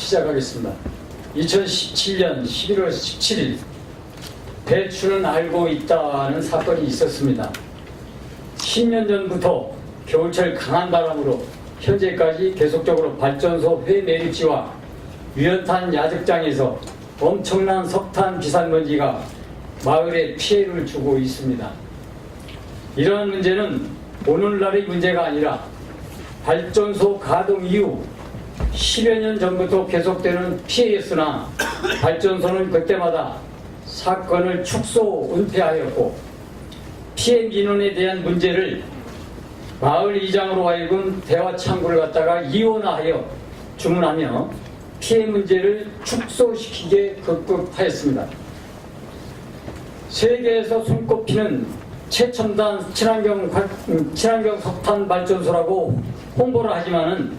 시작하겠습니다. 2017년 11월 17일 배추는 알고 있다는 사건이 있었습니다. 10년 전부터 겨울철 강한 바람으로 현재까지 계속적으로 발전소 회매립지와 유연탄 야적장에서 엄청난 석탄 비산먼지가 마을에 피해를 주고 있습니다. 이러한 문제는 오늘날의 문제가 아니라 발전소 가동 이후 10여 년 전부터 계속되는 피해였으나 발전소는 그때마다 사건을 축소 은폐하였고 피해 민원에 대한 문제를 마을 이장으로 하여금 대화 창구를 갖다가 이원화하여 주문하며 피해 문제를 축소시키게 급급하였습니다. 세계에서 손꼽히는 최첨단 친환경 석탄 발전소라고 홍보를 하지만은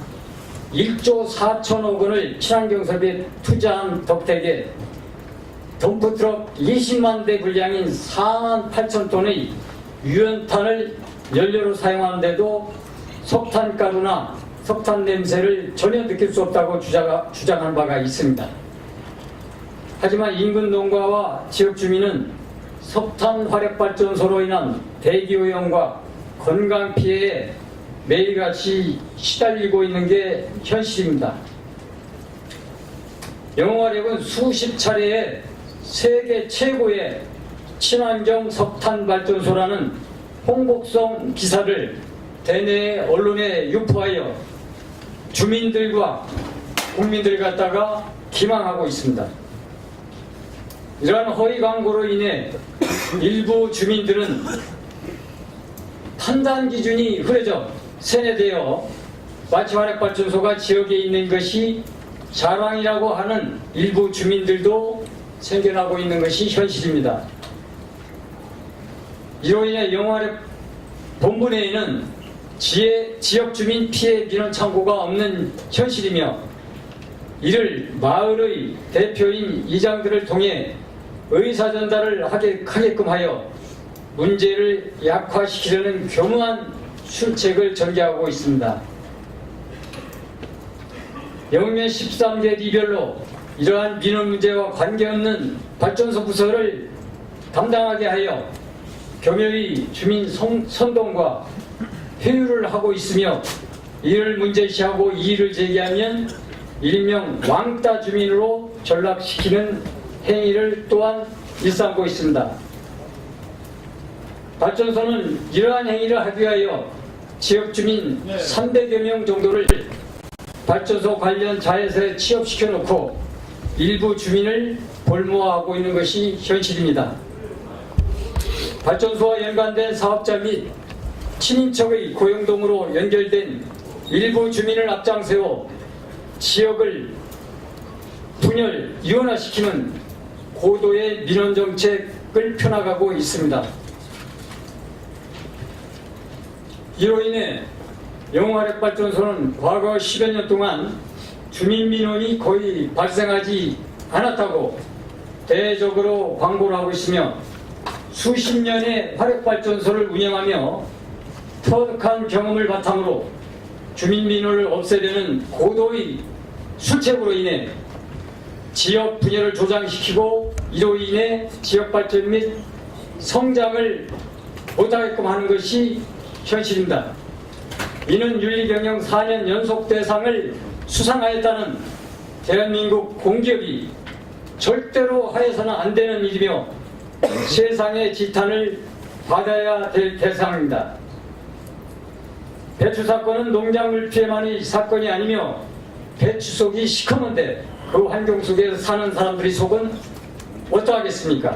1조 4천억 원을 친환경 설비에 투자한 덕택에 덤프트럭 20만 대 분량인 4만 8천 톤의 유연탄을 연료로 사용하는데도 석탄가루나 석탄 냄새를 전혀 느낄 수 없다고 주장한 바가 있습니다. 하지만 인근 농가와 지역 주민은 석탄 화력발전소로 인한 대기오염과 건강 피해에 매일같이 시달리고 있는 게 현실입니다. 영화력은 수십 차례의 세계 최고의 친환경 석탄 발전소라는 홍보성 기사를 대내 언론에 유포하여 주민들과 국민들 갖다가 기망하고 있습니다. 이러한 허위 광고로 인해 일부 주민들은 판단 기준이 흐려져 세뇌되어 마치 화력발전소가 지역에 있는 것이 자랑이라고 하는 일부 주민들도 생겨나고 있는 것이 현실입니다. 이로 인해 영화력 본부 내에는 지역 주민 피해 민원 창구가 없는 현실이며 이를 마을의 대표인 이장들을 통해 의사 전달을 하게끔 하여 문제를 약화시키려는 교묘한 술책을 전개하고 있습니다. 영면 13개 리별로 이러한 민원 문제와 관계없는 발전소 부서를 담당하게 하여 겸허히 주민 선동과 회유를 하고 있으며 이를 문제시하고 이의를 제기하면 일명 왕따 주민으로 전락시키는 행위를 또한 일삼고 있습니다. 발전소는 이러한 행위를 하기 위하여 지역 주민 300여 명 정도를 발전소 관련 자회사에 취업시켜 놓고 일부 주민을 볼모하고 있는 것이 현실입니다. 발전소와 연관된 사업자 및 친인척의 고용동으로 연결된 일부 주민을 앞장세워 지역을 분열, 이원화시키는 고도의 민원정책을 펴나가고 있습니다. 이로 인해 영화력발전소는 과거 10여 년 동안 주민 민원이 거의 발생하지 않았다고 대외적으로 광고를 하고 있으며 수십 년의 화력발전소를 운영하며 터득한 경험을 바탕으로 주민 민원을 없애려는 고도의 술책으로 인해 지역 분열을 조장시키고 이로 인해 지역 발전 및 성장을 못하게끔 하는 것이 현실입니다. 이는 윤리경영 4년 연속 대상을 수상하였다는 대한민국 공기업이 절대로 하여서는 안 되는 일이며 세상의 지탄을 받아야 될 대상입니다. 배추 사건은 농작물 피해만이 사건이 아니며 배추 속이 시커먼데 그 환경 속에서 사는 사람들의 속은 어떠하겠습니까?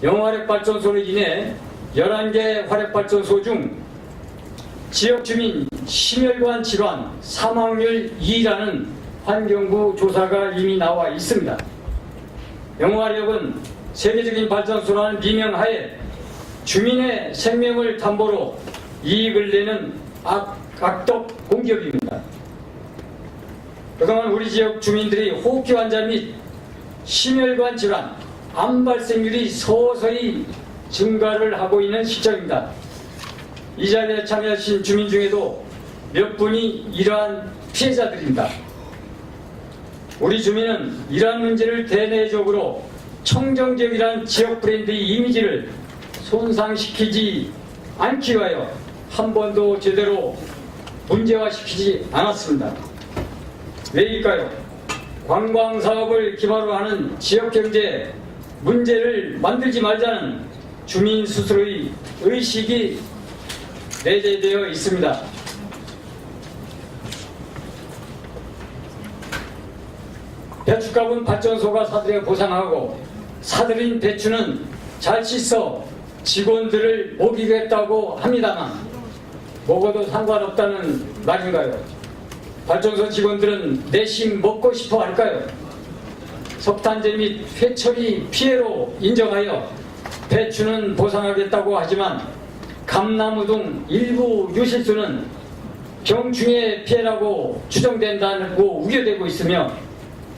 영화력발전소로 인해 11개 화력발전소 중 지역 주민 심혈관 질환 사망률 2위라는 환경부 조사가 이미 나와 있습니다. 영화력은 세계적인 발전소라는 미명하에 주민의 생명을 담보로 이익을 내는 악덕 공기업입니다. 그동안 우리 지역 주민들이 호흡기 환자 및 심혈관 질환, 암 발생률이 서서히 증가를 하고 있는 시점입니다. 이 자리에 참여하신 주민 중에도 몇 분이 이러한 피해자들입니다. 우리 주민은 이러한 문제를 대내적으로 청정지역이라는 지역 브랜드의 이미지를 손상시키지 않기 위하여 한 번도 제대로 문제화시키지 않았습니다. 왜일까요? 관광사업을 기반으로 하는 지역경제 문제를 만들지 말자는 주민 스스로의 의식이 내재되어 있습니다. 배춧값은 발전소가 사들여 보상하고 사들인 배추는 잘 씻어 직원들을 먹이겠다고 합니다만 먹어도 상관없다는 말인가요? 발전소 직원들은 내심 먹고 싶어 할까요? 석탄재 및 회처리 피해로 인정하여 배추는 보상하겠다고 하지만 감나무 등 일부 유실수는 병충해 피해라고 추정된다고 우려되고 있으며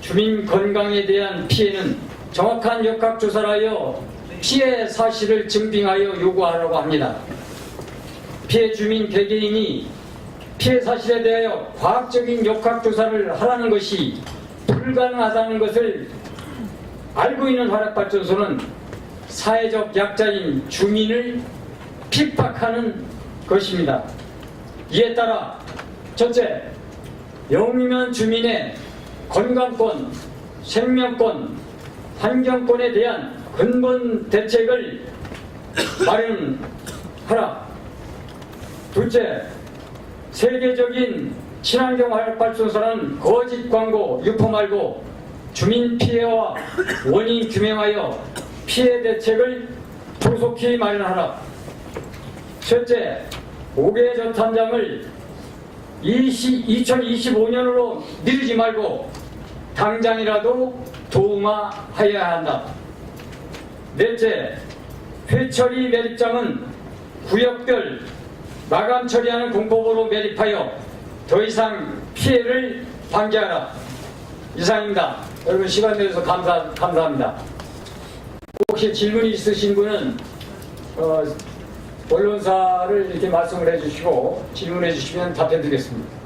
주민 건강에 대한 피해는 정확한 역학조사를 하여 피해 사실을 증빙하여 요구하라고 합니다. 피해 주민 개개인이 피해 사실에 대하여 과학적인 역학조사를 하라는 것이 불가능하다는 것을 알고 있는 화력발전소는 사회적 약자인 주민을 핍박하는 것입니다. 이에 따라 첫째, 영유면 주민의 건강권, 생명권, 환경권에 대한 근본 대책을 마련하라. 둘째, 세계적인 친환경 화력발전소라는 거짓 광고 유포 말고 주민 피해와 원인 규명하여 피해 대책을 조속히 마련하라. 셋째, 5개 저탄장을 2025년으로 미루지 말고 당장이라도 도움화하여야 한다. 넷째, 회처리 매립장은 구역별 마감 처리하는 공법으로 매립하여 더 이상 피해를 방지하라. 이상입니다. 여러분 시간 내주셔서 감사합니다. 혹시 질문이 있으신 분은 언론사를 이렇게 말씀을 해주시고 질문해 주시면 답해 드리겠습니다.